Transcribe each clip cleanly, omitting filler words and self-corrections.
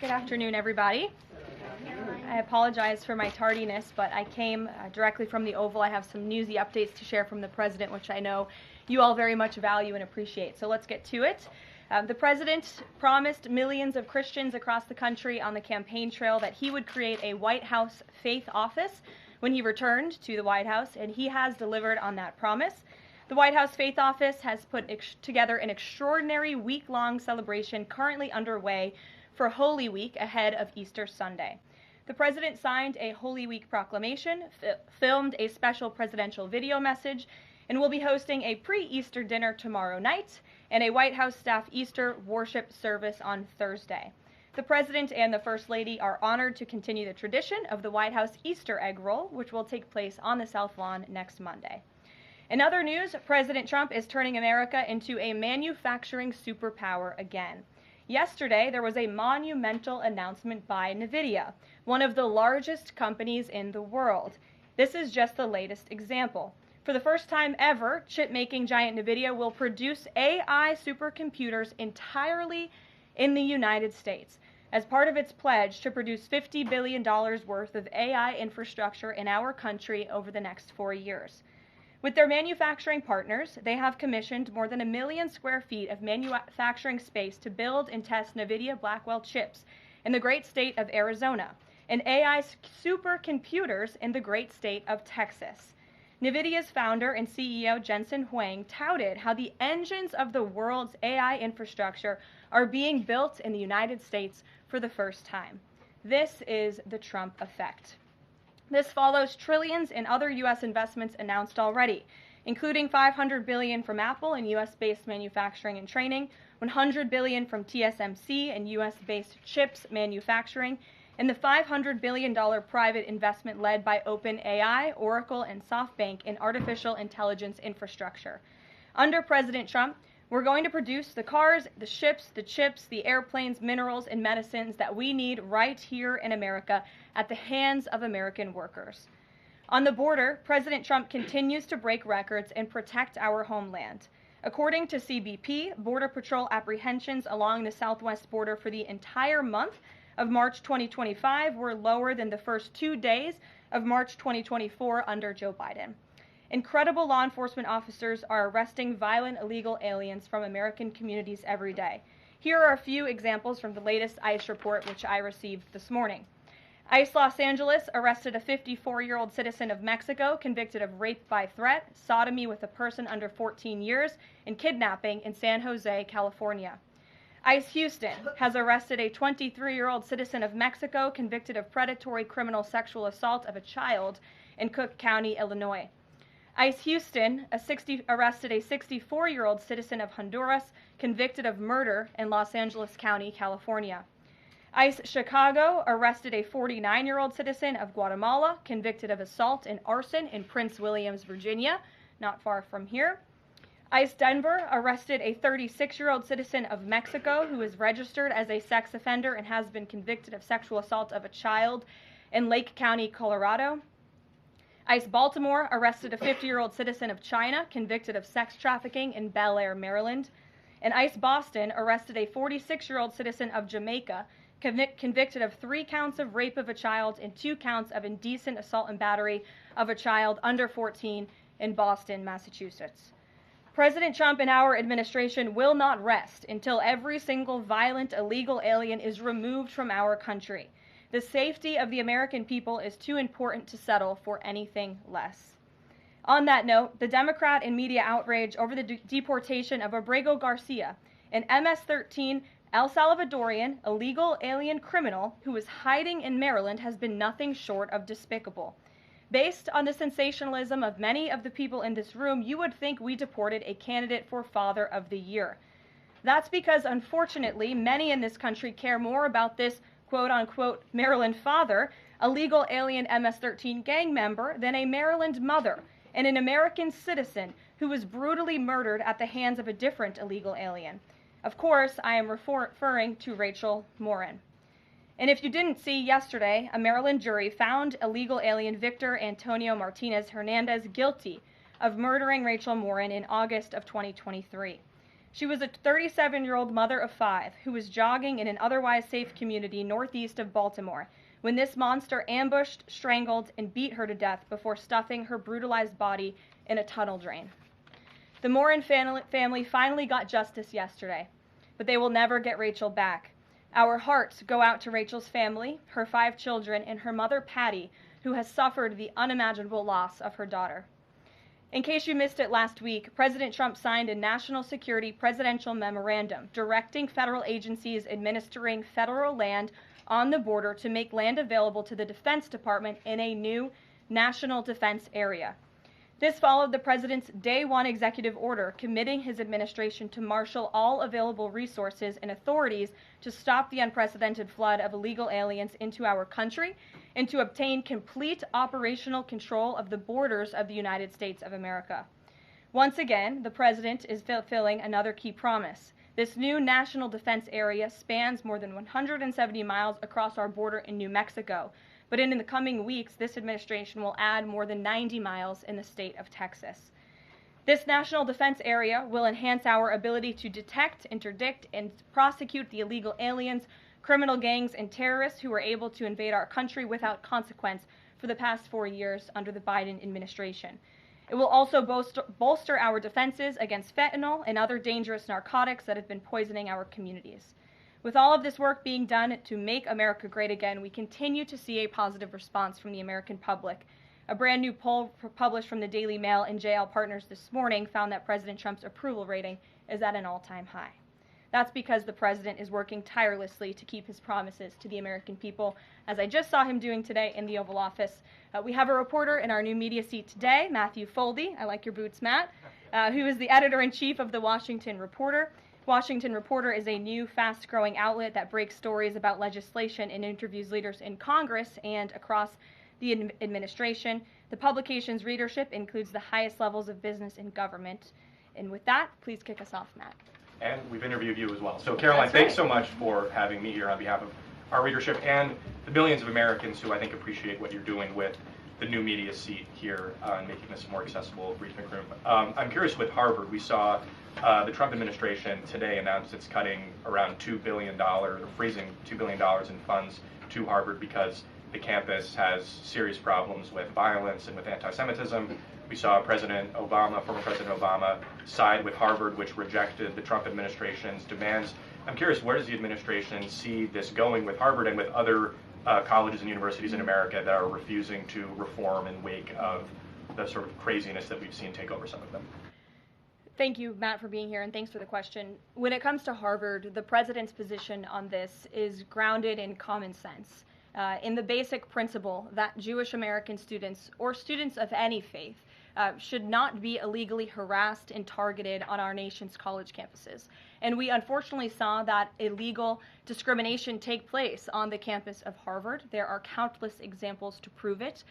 Good afternoon, everybody. I apologize for my tardiness, but I came directly from the Oval. I have some newsy updates to share from the President, which I know you all very much value and appreciate. So let's get to it. The President promised millions of Christians across the country on the campaign trail that he would create a White House faith office when he returned to the White House, and he has delivered on that promise. The White House Faith Office has put together an extraordinary week-long celebration currently underway for Holy Week ahead of Easter Sunday. The President signed a Holy Week proclamation, filmed a special presidential video message, and will be hosting a pre-Easter dinner tomorrow night and a White House staff Easter worship service on Thursday. The President and the First Lady are honored to continue the tradition of the White House Easter egg roll, which will take place on the South Lawn next Monday. In other news, President Trump is turning America into a manufacturing superpower again. Yesterday, there was a monumental announcement by NVIDIA, one of the largest companies in the world. This is just the latest example. For the first time ever, chip-making giant NVIDIA will produce AI supercomputers entirely in the United States as part of its pledge to produce $50 billion worth of AI infrastructure in our country over the next 4 years. With their manufacturing partners, they have commissioned more than 1 million square feet of manufacturing space to build and test NVIDIA Blackwell chips in the great state of Arizona and AI supercomputers in the great state of Texas. NVIDIA's founder and CEO Jensen Huang touted how the engines of the world's AI infrastructure are being built in the United States for the first time. This is the Trump effect. This follows trillions in other U.S. investments announced already, including $500 billion from Apple in U.S.-based manufacturing and training, $100 billion from TSMC and U.S.-based chips manufacturing, and the $500 billion private investment led by OpenAI, Oracle, and SoftBank in artificial intelligence infrastructure. Under President Trump, we're going to produce the cars, the ships, the chips, the airplanes, minerals, and medicines that we need right here in America at the hands of American workers. On the border, President Trump continues to break records and protect our homeland. According to CBP, Border Patrol apprehensions along the southwest border for the entire month of March 2025 were lower than the first 2 days of March 2024 under Joe Biden. Incredible law enforcement officers are arresting violent illegal aliens from American communities every day. Here are a few examples from the latest ICE report, which I received this morning. ICE Los Angeles arrested a 54-year-old citizen of Mexico convicted of rape by threat, sodomy with a person under 14 years, and kidnapping in San Jose, California. ICE Houston has arrested a 23-year-old citizen of Mexico convicted of predatory criminal sexual assault of a child in Cook County, Illinois. ICE Houston arrested a 64-year-old citizen of Honduras convicted of murder in Los Angeles County, California. ICE Chicago arrested a 49-year-old citizen of Guatemala convicted of assault and arson in Prince Williams, Virginia, not far from here. ICE Denver arrested a 36-year-old citizen of Mexico who is registered as a sex offender and has been convicted of sexual assault of a child in Lake County, Colorado. ICE Baltimore arrested a 50-year-old citizen of China convicted of sex trafficking in Bel Air, Maryland. And ICE Boston arrested a 46-year-old citizen of Jamaica convicted of 3 counts of rape of a child and 2 counts of indecent assault and battery of a child under 14 in Boston, Massachusetts. President Trump and our administration will not rest until every single violent illegal alien is removed from our country. The safety of the American people is too important to settle for anything less. On that note, the Democrat and media outrage over the deportation of Abrego Garcia, an MS-13 El Salvadorian illegal alien criminal who is hiding in Maryland, has been nothing short of despicable. Based on the sensationalism of many of the people in this room, you would think we deported a candidate for Father of the Year. That's because, unfortunately, many in this country care more about this quote-unquote Maryland father, a legal alien MS-13 gang member, than a Maryland mother and an American citizen who was brutally murdered at the hands of a different illegal alien. Of course, I am referring to Rachel Morin. And if you didn't see yesterday, a Maryland jury found illegal alien Victor Antonio Martinez Hernandez guilty of murdering Rachel Morin in August of 2023. She was a 37-year-old mother of 5 who was jogging in an otherwise safe community northeast of Baltimore when this monster ambushed, strangled, and beat her to death before stuffing her brutalized body in a tunnel drain. The Morin family finally got justice yesterday, but they will never get Rachel back. Our hearts go out to Rachel's family, her 5 children, and her mother, Patty, who has suffered the unimaginable loss of her daughter. In case you missed it last week, President Trump signed a national security presidential memorandum directing federal agencies administering federal land on the border to make land available to the Defense Department in a new national defense area. This followed the president's Day 1 executive order committing his administration to marshal all available resources and authorities to stop the unprecedented flood of illegal aliens into our country and to obtain complete operational control of the borders of the United States of America. Once again, the president is fulfilling another key promise. This new national defense area spans more than 170 miles across our border in New Mexico. But in the coming weeks, this administration will add more than 90 miles in the state of Texas. This national defense area will enhance our ability to detect, interdict, and prosecute the illegal aliens, criminal gangs, and terrorists who were able to invade our country without consequence for the past 4 years under the Biden administration. It will also bolster our defenses against fentanyl and other dangerous narcotics that have been poisoning our communities. With all of this work being done to make America great again, we continue to see a positive response from the American public. A brand new poll published from the Daily Mail and JL Partners this morning found that President Trump's approval rating is at an all-time high. That's because the president is working tirelessly to keep his promises to the American people, as I just saw him doing today in the Oval Office. We have a reporter in our new media seat today, Matthew Foldy. I like your boots, Matt, who is the editor-in-chief of the Washington Reporter. Washington Reporter is a new, fast-growing outlet that breaks stories about legislation and interviews leaders in Congress and across the administration. The publication's readership includes the highest levels of business and government. And with that, please kick us off, Matt. And we've interviewed you as well. So, Karoline, thanks so much for having me here on behalf of our readership and the millions of Americans who I think appreciate what you're doing with the new media seat here and making this a more accessible briefing room. I'm curious with Harvard. We saw the Trump administration today announced it's cutting around $2 billion, or freezing $2 billion in funds to Harvard because the campus has serious problems with violence and with anti-Semitism. We saw President Obama, former President Obama, side with Harvard, which rejected the Trump administration's demands. I'm curious, where does the administration see this going with Harvard and with other colleges and universities in America that are refusing to reform in wake of the sort of craziness that we've seen take over some of them? Thank you, Matt, for being here, and thanks for the question. When it comes to Harvard, the president's position on this is grounded in common sense, in the basic principle that Jewish American students, or students of any faith, should not be illegally harassed and targeted on our nation's college campuses. And we unfortunately saw that illegal discrimination take place on the campus of Harvard. There are countless examples to prove it,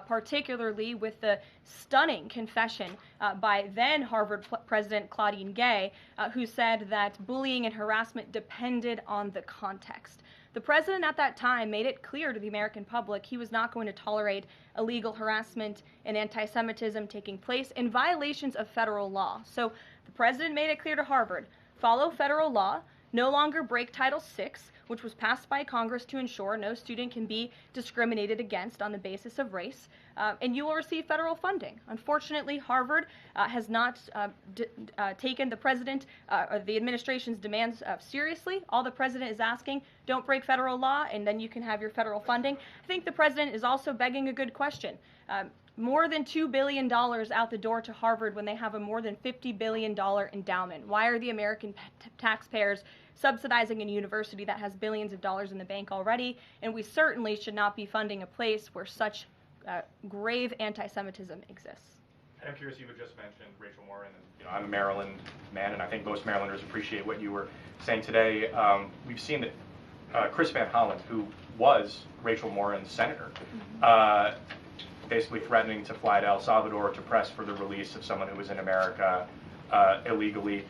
particularly with the stunning confession by then Harvard President Claudine Gay, who said that bullying and harassment depended on the context. The president at that time made it clear to the American public he was not going to tolerate illegal harassment and anti-Semitism taking place in violations of federal law. So the president made it clear to Harvard, follow federal law, no longer break Title VI, which was passed by Congress to ensure no student can be discriminated against on the basis of race, and you will receive federal funding. Unfortunately, Harvard has not taken the president or the administration's demands seriously. All the president is asking, don't break federal law, and then you can have your federal funding. I think the president is also begging a good question. More than $2 billion out the door to Harvard when they have a more than $50 billion endowment. Why are the American taxpayers subsidizing a university that has billions of dollars in the bank already? And we certainly should not be funding a place where such grave anti-Semitism exists. And I'm curious, you had just mentioned Rachel Morin, and I'm a Maryland man, and I think most Marylanders appreciate what you were saying today. We've seen that Chris Van Hollen, who was Rachel Morin's senator, basically threatening to fly to El Salvador to press for the release of someone who was in America illegally.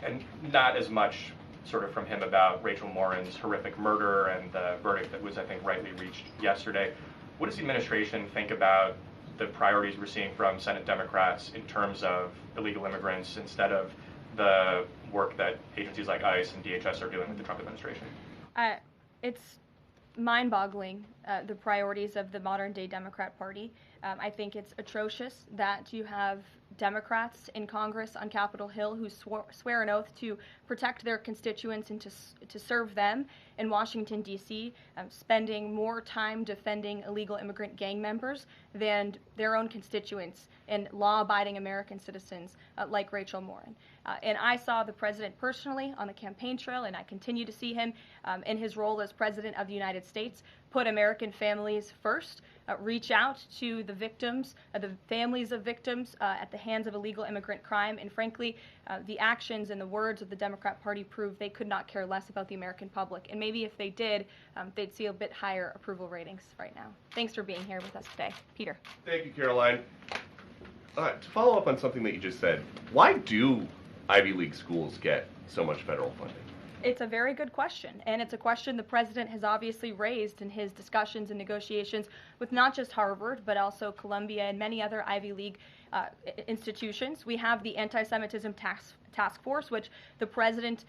And not as much sort of from him about Rachel Morin's horrific murder and the verdict that was, I think, rightly reached yesterday. What does the administration think about the priorities we're seeing from Senate Democrats in terms of illegal immigrants instead of the work that agencies like ICE and DHS are doing with the Trump administration? It's mind-boggling, the priorities of the modern-day Democrat Party. I think it's atrocious that you have Democrats in Congress on Capitol Hill who swear an oath to protect their constituents and to serve them in Washington, D.C., spending more time defending illegal immigrant gang members than their own constituents and law-abiding American citizens like Rachel Morin. And I saw the president personally on the campaign trail, and I continue to see him in his role as president of the United States put American families first, reach out to the victims, the families of victims at the hands of illegal immigrant crime, and frankly, the actions and the words of the Democrat Party prove they could not care less about the American public. And maybe if they did, they'd see a bit higher approval ratings right now. Thanks for being here with us today. Peter. Thank you, Karoline. To follow up on something that you just said, why do Ivy League schools get so much federal funding? It's a very good question, and it's a question the president has obviously raised in his discussions and negotiations with not just Harvard, but also Columbia and many other Ivy League institutions. We have the Anti-Semitism Task Force, which the president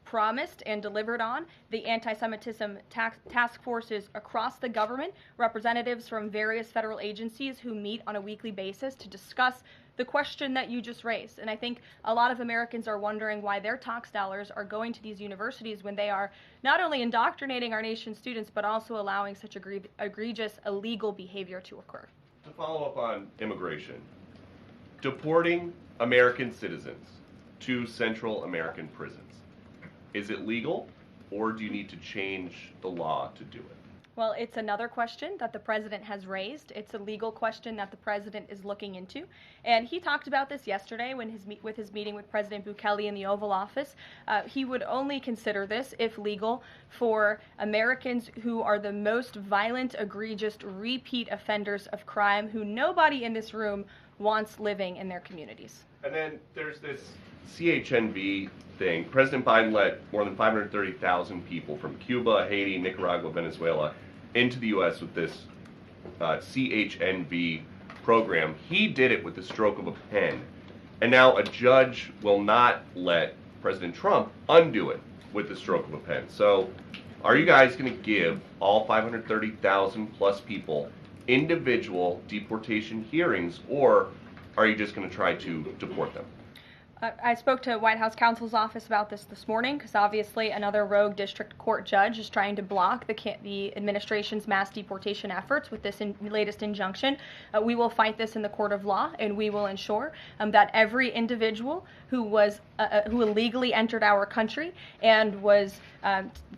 promised and delivered on. The Anti-Semitism Task Force is across the government, representatives from various federal agencies who meet on a weekly basis to discuss the question that you just raised. And I think a lot of Americans are wondering why their tax dollars are going to these universities when they are not only indoctrinating our nation's students, but also allowing such egregious illegal behavior to occur. To follow up on immigration, deporting American citizens to Central American prisons, is it legal, or do you need to change the law to do it? Well, it's another question that the president has raised. It's a legal question that the president is looking into. And he talked about this yesterday when with his meeting with President Bukele in the Oval Office. He would only consider this, if legal, for Americans who are the most violent, egregious, repeat offenders of crime who nobody in this room wants living in their communities. And then there's this CHNV thing. President Biden let more than 530,000 people from Cuba, Haiti, Nicaragua, Venezuela into the U.S. with this CHNV program. He did it with the stroke of a pen. And now a judge will not let President Trump undo it with the stroke of a pen. So are you guys going to give all 530,000 plus people individual deportation hearings, or are you just going to try to deport them? I spoke to White House counsel's office about this morning because obviously another rogue district court judge is trying to block the administration's mass deportation efforts with this latest injunction. We will fight this in the court of law, and we will ensure that every individual who illegally entered our country and was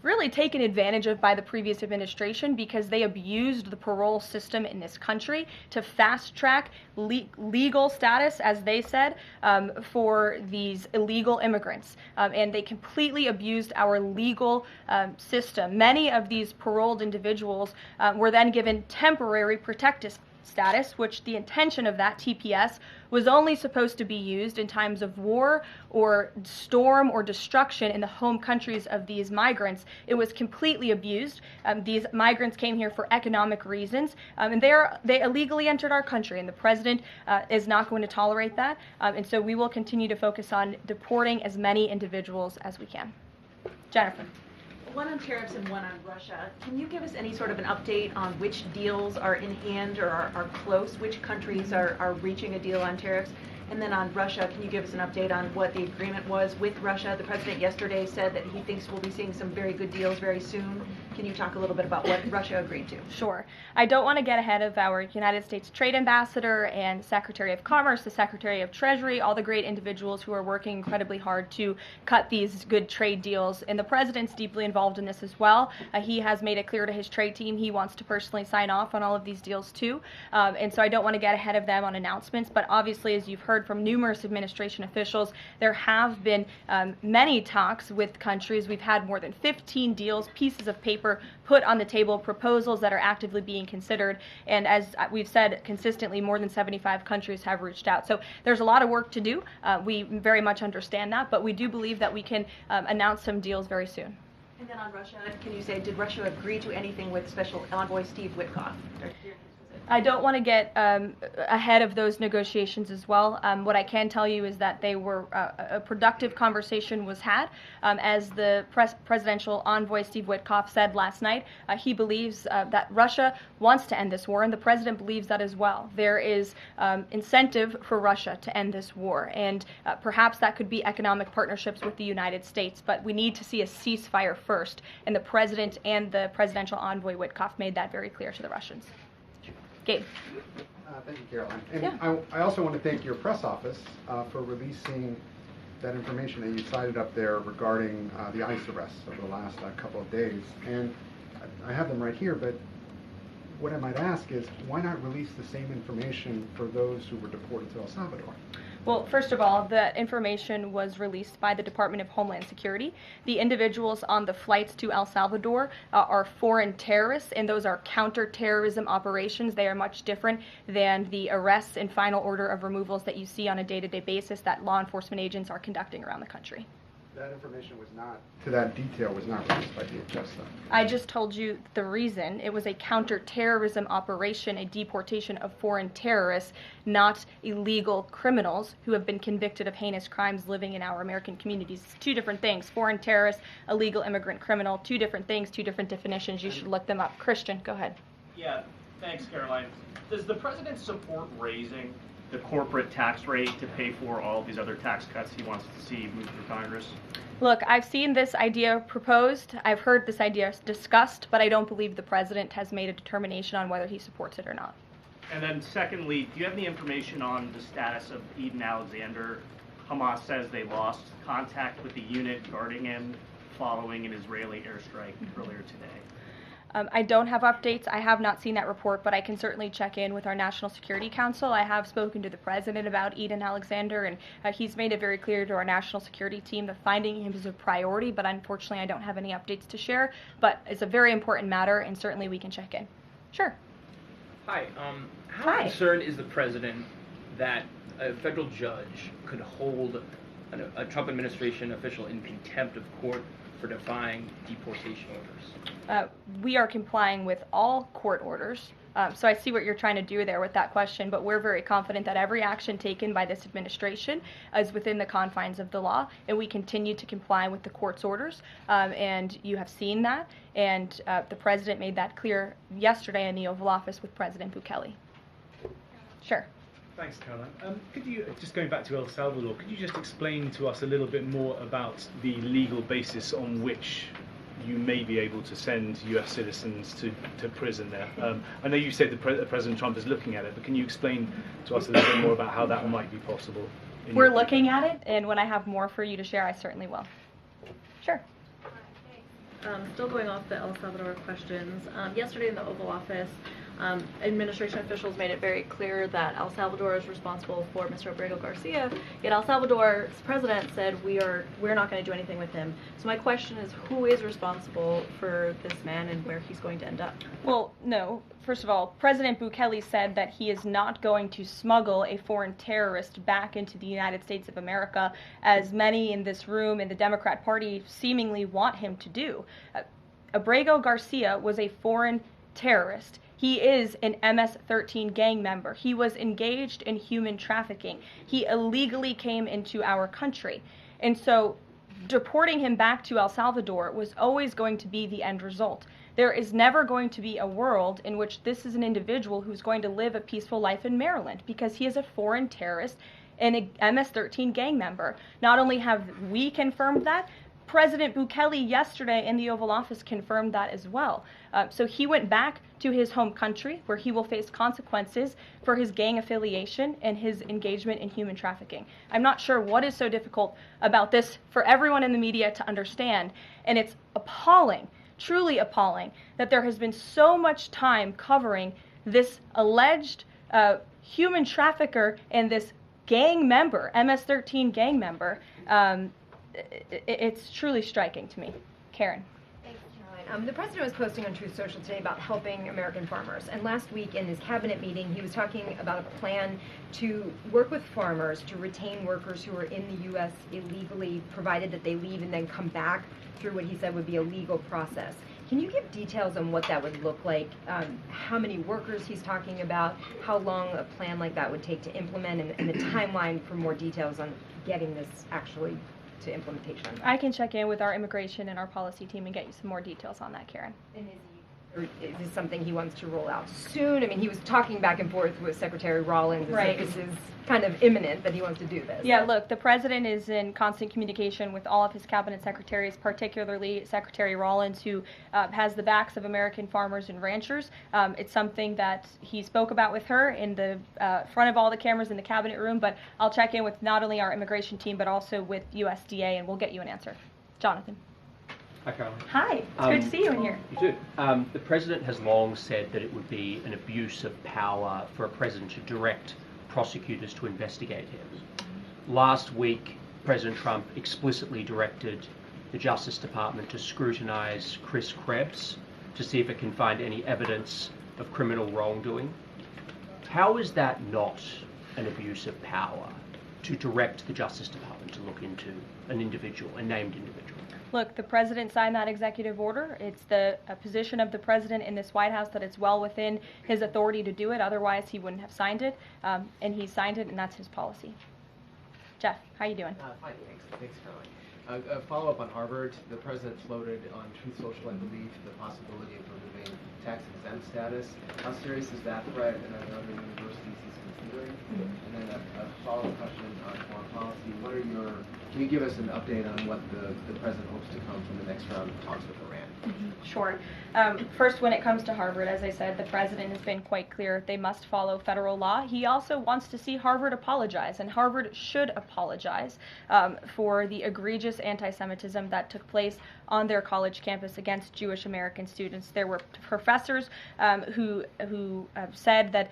really taken advantage of by the previous administration because they abused the parole system in this country to fast track legal status, as they said, for these illegal immigrants, and they completely abused our legal system. Many of these paroled individuals were then given temporary protective status, which the intention of that TPS was only supposed to be used in times of war or storm or destruction in the home countries of these migrants. It was completely abused. These migrants came here for economic reasons, and they illegally entered our country, and the president is not going to tolerate that. And so we will continue to focus on deporting as many individuals as we can. Jennifer. One on tariffs and one on Russia. Can you give us any sort of an update on which deals are in hand or are close? Which countries are reaching a deal on tariffs? And then on Russia, can you give us an update on what the agreement was with Russia? The president yesterday said that he thinks we'll be seeing some very good deals very soon. Can you talk a little bit about what Russia agreed to? Sure. I don't want to get ahead of our United States Trade Ambassador and Secretary of Commerce, the Secretary of Treasury, all the great individuals who are working incredibly hard to cut these good trade deals. And the president's deeply involved in this as well. He has made it clear to his trade team he wants to personally sign off on all of these deals too. And so I don't want to get ahead of them on announcements, but obviously, as you've heard from numerous administration officials, there have been many talks with countries. We've had more than 15 deals, pieces of paper put on the table, proposals that are actively being considered, and as we've said consistently, more than 75 countries have reached out. So there's a lot of work to do. We very much understand that, but we do believe that we can announce some deals very soon. And then on Russia, can you say, did Russia agree to anything with Special Envoy Steve Witkoff? I don't want to get ahead of those negotiations as well. What I can tell you is that they were a productive conversation was had. As the presidential envoy Steve Witkoff said last night, he believes that Russia wants to end this war, and the president believes that as well. There is incentive for Russia to end this war, and perhaps that could be economic partnerships with the United States, but we need to see a ceasefire first, and the president and the presidential envoy Witkoff made that very clear to the Russians. Gabe. Thank you, Caroline. And Yeah. I also want to thank your press office for releasing that information that you cited up there regarding the ICE arrests over the last couple of days. And I have them right here, but what I might ask is, why not release the same information for those who were deported to El Salvador? Well, first of all, the information was released by the Department of Homeland Security. The individuals on the flights to El Salvador are foreign terrorists, and those are counterterrorism operations. They are much different than the arrests and final order of removals that you see on a day-to-day basis that law enforcement agents are conducting around the country. That information was not, to that detail, was not released by DHS, though. I just told you the reason. It was a counterterrorism operation, a deportation of foreign terrorists, not illegal criminals who have been convicted of heinous crimes living in our American communities. It's two different things. Foreign terrorist, illegal immigrant criminal, two different things, two different definitions. You should look them up. Christian, go ahead. Yeah, thanks, Caroline. Does the president support raising the corporate tax rate to pay for all these other tax cuts he wants to see move through Congress? Look, I've seen this idea proposed. I've heard this idea discussed, but I don't believe the president has made a determination on whether he supports it or not. And then secondly, do you have any information on the status of Eden Alexander? Hamas says they lost contact with the unit guarding him following an Israeli airstrike earlier today. I don't have updates. I have not seen that report, but I can certainly check in with our National Security Council. I have spoken to the president about Eden Alexander, and he's made it very clear to our national security team that finding him is a priority, but unfortunately I don't have any updates to share. But it's a very important matter, and certainly we can check in. Sure. Hi. How Hi. concerned is the president that a federal judge could hold a Trump administration official in contempt of court for defying deportation orders? We are complying with all court orders. So I see what you're trying to do there with that question, but we're very confident that every action taken by this administration is within the confines of the law, and we continue to comply with the court's orders. And you have seen that, and the president made that clear yesterday in the Oval Office with President Bukele. Sure. Thanks, Caroline. Could you, just going back to El Salvador, could you just explain to us a little bit more about the legal basis on which you may be able to send U.S. citizens to prison there? I know you said President Trump is looking at it, but can you explain to us a little bit more about how that might be possible? We're looking at it, and when I have more for you to share, I certainly will. Sure. Still going off the El Salvador questions, yesterday in the Oval Office, administration officials made it very clear that El Salvador is responsible for Mr. Abrego Garcia, yet El Salvador's president said we're not going to do anything with him. So my question is, who is responsible for this man and where he's going to end up? Well, no. First of all, President Bukele said that he is not going to smuggle a foreign terrorist back into the United States of America, as many in this room in the Democrat Party seemingly want him to do. Abrego Garcia was a foreign terrorist. He is an MS-13 gang member. He was engaged in human trafficking. He illegally came into our country. And so deporting him back to El Salvador was always going to be the end result. There is never going to be a world in which this is an individual who's going to live a peaceful life in Maryland, because he is a foreign terrorist and a MS-13 gang member. Not only have we confirmed that, President Bukele yesterday in the Oval Office confirmed that as well. So he went back to his home country, where he will face consequences for his gang affiliation and his engagement in human trafficking. I'm not sure what is so difficult about this for everyone in the media to understand, and it's appalling, truly appalling, that there has been so much time covering this alleged human trafficker and this gang member, MS-13 gang member. It's truly striking to me. Karen. Thanks, Caroline. The president was posting on Truth Social today about helping American farmers. And last week in his cabinet meeting, he was talking about a plan to work with farmers to retain workers who are in the U.S. illegally, provided that they leave and then come back through what he said would be a legal process. Can you give details on what that would look like? How many workers he's talking about? How long a plan like that would take to implement, and the timeline for more details on getting this actually to implementation? I can check in with our immigration and our policy team and get you some more details on that, Karen. And is this something he wants to roll out soon? I mean, he was talking back and forth with Secretary Rollins. Right. This is kind of imminent that he wants to do this. Yeah, look, the president is in constant communication with all of his cabinet secretaries, particularly Secretary Rollins, who has the backs of American farmers and ranchers. It's something that he spoke about with her in the front of all the cameras in the cabinet room, but I'll check in with not only our immigration team, but also with USDA, and we'll get you an answer. Jonathan. Hi, Caroline. Hi, it's good to see you in here. You too. The President has long said that it would be an abuse of power for a President to direct prosecutors to investigate him. Last week, President Trump explicitly directed the Justice Department to scrutinize Chris Krebs to see if it can find any evidence of criminal wrongdoing. How is that not an abuse of power to direct the Justice Department to look into an individual, a named individual? Look, the president signed that executive order. It's the position of the president in this White House that it's well within his authority to do it. Otherwise, he wouldn't have signed it. And he signed it, and that's his policy. Jeff, how you doing? Fine, thanks, Caroline. A follow-up on Harvard. The president floated on Truth Social, I believe, the possibility of removing tax-exempt status. How serious is that threat, and are there other universities he's considering? And then a follow-up question on foreign policy. Can you give us an update on what the president hopes to come from the next round of talks with Iran? Sure. First, when it comes to Harvard, as I said, the president has been quite clear they must follow federal law. He also wants to see Harvard apologize, and Harvard should apologize for the egregious anti-Semitism that took place on their college campus against Jewish American students. There were professors who said that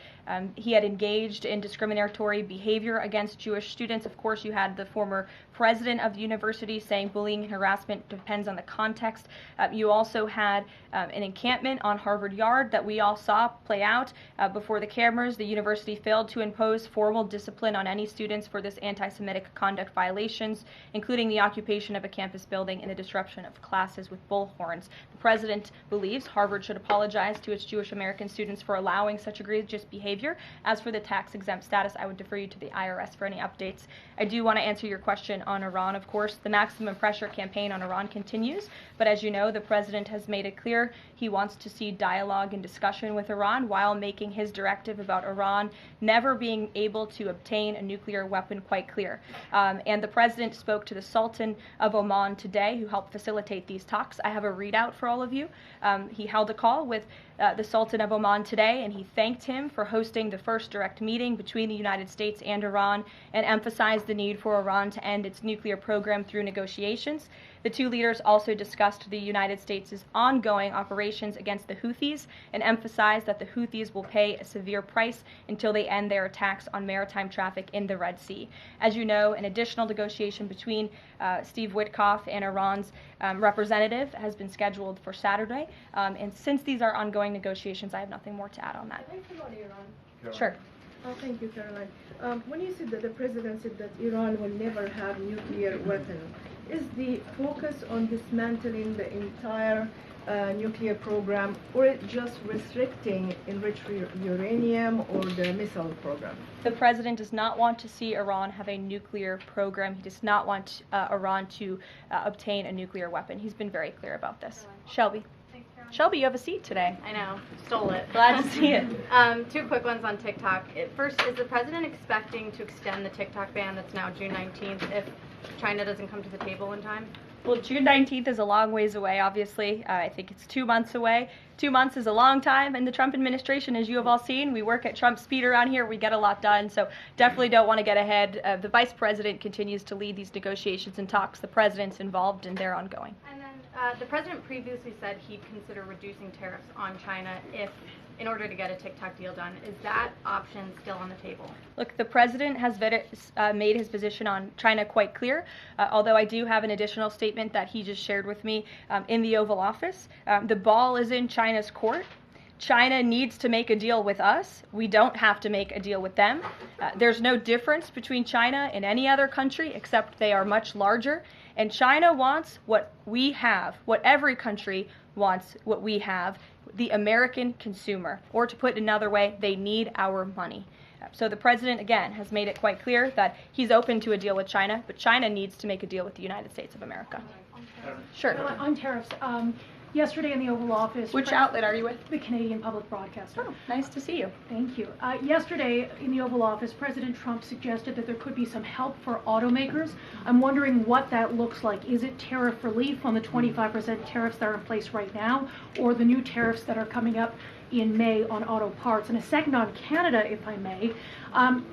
he had engaged in discriminatory behavior against Jewish students. Of course, you had the former president of the university saying bullying and harassment depends on the context. You also had an encampment on Harvard Yard that we all saw play out before the cameras. The university failed to impose formal discipline on any students for this anti-Semitic conduct violations, including the occupation of a campus building and the disruption of classes with bullhorns. The president believes Harvard should apologize to its Jewish American students for allowing such egregious behavior. As for the tax-exempt status, I would defer you to the IRS for any updates. I do want to answer your question on Iran, of course. The maximum pressure campaign on Iran continues, but as you know, the president has made it clear he wants to see dialogue and discussion with Iran while making his directive about Iran never being able to obtain a nuclear weapon quite clear. And the president spoke to the Sultan of Oman today, who helped facilitate these talks. I have a readout for all of you. He held a call with the Sultan of Oman today, and he thanked him for hosting the first direct meeting between the United States and Iran and emphasized the need for Iran to end its nuclear program through negotiations. The two leaders also discussed the United States' ongoing operations against the Houthis and emphasized that the Houthis will pay a severe price until they end their attacks on maritime traffic in the Red Sea. As you know, an additional negotiation between Steve Witkoff and Iran's representative has been scheduled for Saturday. And since these are ongoing negotiations, I have nothing more to add on that. Sure. Oh, thank you, Caroline. When you said that the president said that Iran will never have nuclear weapon, is the focus on dismantling the entire nuclear program, or it just restricting enriched uranium or the missile program? The president does not want to see Iran have a nuclear program. He does not want Iran to obtain a nuclear weapon. He's been very clear about this. Shelby. Shelby, you have a seat today. I know, stole it. Glad to see it. Two quick ones on TikTok. First, is the president expecting to extend the TikTok ban that's now June 19th if China doesn't come to the table in time? Well, June 19th is a long ways away, obviously. I think it's 2 months away. 2 months is a long time, and the Trump administration, as you have all seen, we work at Trump speed around here. We get a lot done, so definitely don't want to get ahead. The vice president continues to lead these negotiations and talks. The president's involved, and they're ongoing. And then the president previously said he'd consider reducing tariffs on China in order to get a TikTok deal done. Is that option still on the table? Look, the president has made his position on China quite clear, although I do have an additional statement that he just shared with me in the Oval Office. The ball is in China's court. China needs to make a deal with us. We don't have to make a deal with them. There's no difference between China and any other country except they are much larger. And China wants what we have, what every country wants what we have, the American consumer. Or to put it another way, they need our money. So the president, again, has made it quite clear that he's open to a deal with China, but China needs to make a deal with the United States of America. Sure. On tariffs, yesterday in the Oval Office... Which outlet are you with? The Canadian Public Broadcaster. Oh, nice to see you. Thank you. Yesterday in the Oval Office, President Trump suggested that there could be some help for automakers. I'm wondering what that looks like. Is it tariff relief on the 25% tariffs that are in place right now, or the new tariffs that are coming up in May on auto parts? And a second on Canada, if I may.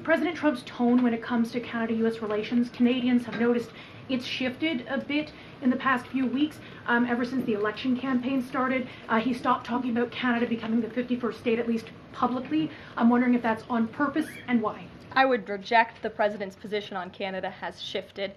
President Trump's tone when it comes to Canada-U.S. relations, Canadians have noticed it's shifted a bit in the past few weeks. Ever since the election campaign started, he stopped talking about Canada becoming the 51st state, at least publicly. I'm wondering if that's on purpose and why. I would reject the president's position on Canada has shifted.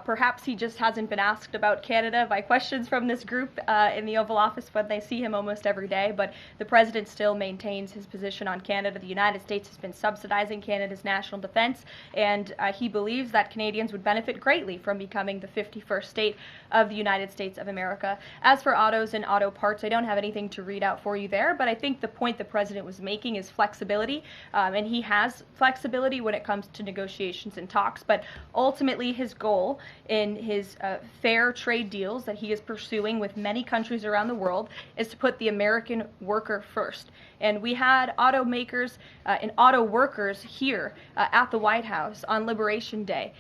Perhaps he just hasn't been asked about Canada by questions from this group in the Oval Office when they see him almost every day, but the president still maintains his position on Canada. The United States has been subsidizing Canada's national defense, and he believes that Canadians would benefit greatly from becoming the 51st state of the United States of America. As for autos and auto parts, I don't have anything to read out for you there, but I think the point the president was making is flexibility, and he has flexibility when it comes to negotiations and talks, but ultimately his goal in his fair trade deals that he is pursuing with many countries around the world is to put the American worker first. And we had automakers and auto workers here at the White House on Liberation Day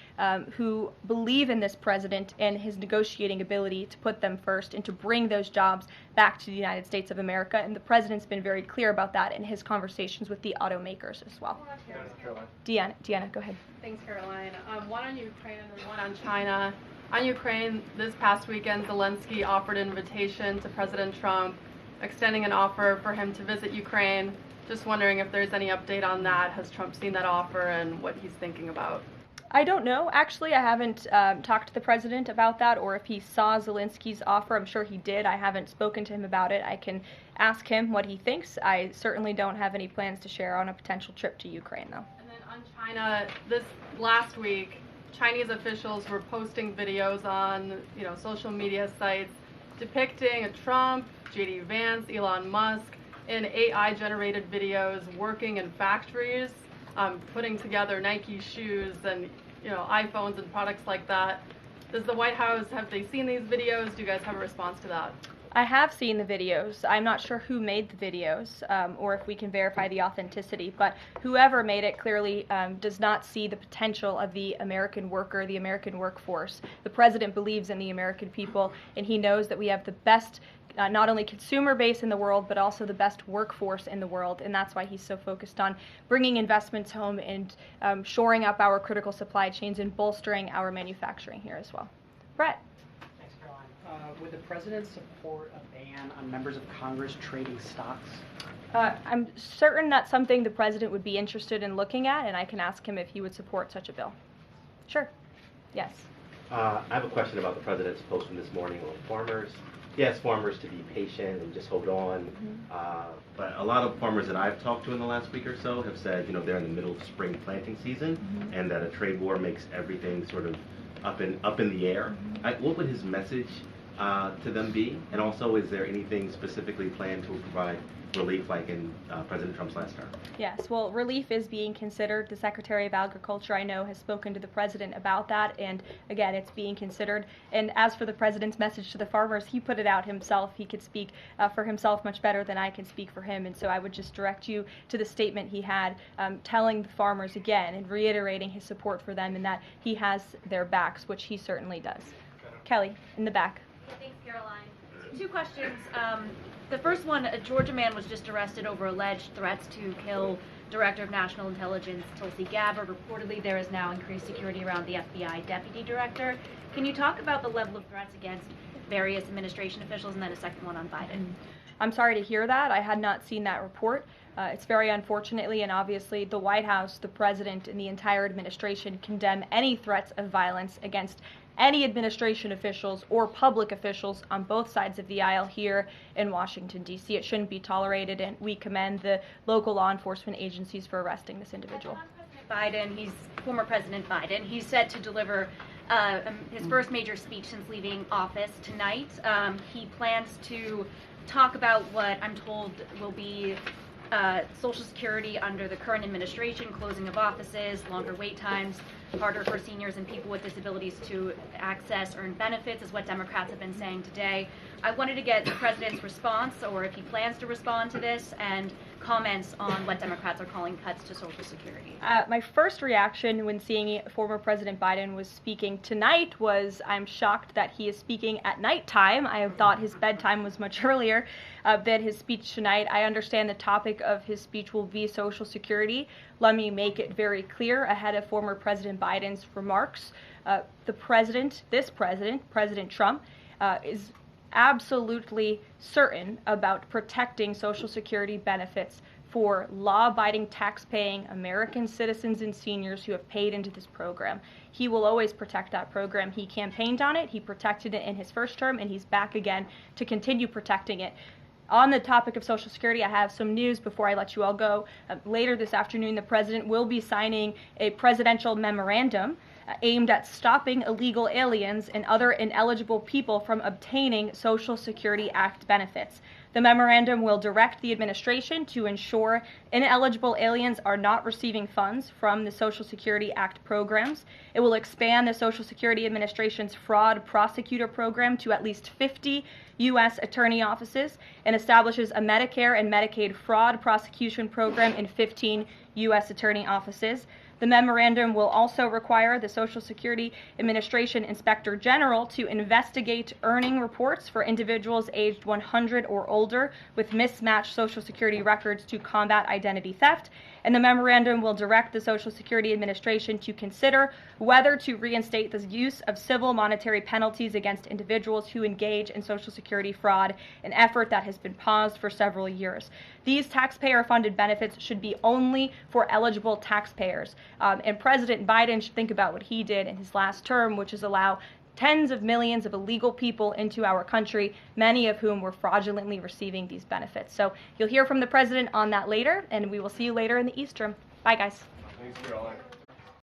who believe in this president and his negotiating ability to put them first and to bring those jobs back to the United States of America. And the president's been very clear about that in his conversations with the automakers as well. Deanna, go ahead. Thanks, Caroline. One on Ukraine and one on China. On Ukraine, this past weekend, Zelensky offered an invitation to President Trump, extending an offer for him to visit Ukraine. Just wondering if there's any update on that. Has Trump seen that offer and what he's thinking about? I don't know. Actually, I haven't talked to the president about that, or if he saw Zelensky's offer. I'm sure he did. I haven't spoken to him about it. I can ask him what he thinks. I certainly don't have any plans to share on a potential trip to Ukraine, though. And then on China, this last week, Chinese officials were posting videos on, social media sites depicting a Trump, J.D. Vance, Elon Musk in AI-generated videos working in factories, putting together Nike shoes and iPhones and products like that. Does the White House, have they seen these videos? Do you guys have a response to that? I have seen the videos. I'm not sure who made the videos or if we can verify the authenticity, but whoever made it clearly does not see the potential of the American worker, the American workforce. The president believes in the American people, and he knows that we have the best not only consumer base in the world, but also the best workforce in the world, and that's why he's so focused on bringing investments home and shoring up our critical supply chains and bolstering our manufacturing here as well. Brett. Thanks, Caroline. Would the president support a ban on members of Congress trading stocks? I'm certain that's something the president would be interested in looking at, and I can ask him if he would support such a bill. Sure. Yes. I have a question about the president's post from this morning on farmers. He asked farmers to be patient and just hold on. But a lot of farmers that I've talked to in the last week or so have said, they're in the middle of spring planting season, and that a trade war makes everything sort of up in the air. What would his message to them be? And also, is there anything specifically planned to provide relief like in President Trump's last term? Yes, well, relief is being considered. The Secretary of Agriculture, I know, has spoken to the president about that, and again, it's being considered. And as for the president's message to the farmers, he put it out himself. He could speak for himself much better than I can speak for him, and so I would just direct you to the statement he had telling the farmers again and reiterating his support for them and that he has their backs, which he certainly does. Kelly, in the back. Thanks, Caroline. 2 questions. The first one, a Georgia man was just arrested over alleged threats to kill Director of National Intelligence Tulsi Gabbard. Reportedly, there is now increased security around the FBI Deputy Director. Can you talk about the level of threats against various administration officials, and then a second one on Biden? I'm sorry to hear that. I had not seen that report. It's very unfortunately, and obviously the White House, the president, and the entire administration condemn any threats of violence against any administration officials or public officials on both sides of the aisle here in Washington, D.C. It shouldn't be tolerated, and we commend the local law enforcement agencies for arresting this individual. Former President Biden, he's set to deliver his first major speech since leaving office tonight. He plans to talk about what I'm told will be Social Security under the current administration, closing of offices, longer wait times, harder for seniors and people with disabilities to access earned benefits, is what Democrats have been saying today. I wanted to get the president's response, or if he plans to respond to this, and comments on what Democrats are calling cuts to Social Security. My first reaction when seeing former President Biden was speaking tonight was, I'm shocked that he is speaking at nighttime. I thought his bedtime was much earlier than his speech tonight. I understand the topic of his speech will be Social Security. Let me make it very clear ahead of former President Biden's remarks. President Trump, is absolutely certain about protecting Social Security benefits for law-abiding, tax-paying American citizens and seniors who have paid into this program. He will always protect that program. He campaigned on it, he protected it in his first term, and he's back again to continue protecting it. On the topic of Social Security, I have some news before I let you all go. Later this afternoon, the president will be signing a presidential memorandum aimed at stopping illegal aliens and other ineligible people from obtaining Social Security Act benefits. The memorandum will direct the administration to ensure ineligible aliens are not receiving funds from the Social Security Act programs. It will expand the Social Security Administration's fraud prosecutor program to at least 50 U.S. attorney offices and establishes a Medicare and Medicaid fraud prosecution program in 15 U.S. attorney offices. The memorandum will also require the Social Security Administration Inspector General to investigate earning reports for individuals aged 100 or older with mismatched Social Security records to combat identity theft. And the memorandum will direct the Social Security Administration to consider whether to reinstate the use of civil monetary penalties against individuals who engage in Social Security fraud, an effort that has been paused for several years. These taxpayer-funded benefits should be only for eligible taxpayers. And President Biden should think about what he did in his last term, which is allow tens of millions of illegal people into our country, many of whom were fraudulently receiving these benefits. So you'll hear from the president on that later, and we will see you later in the East Room. Bye, guys. Thanks, Caroline.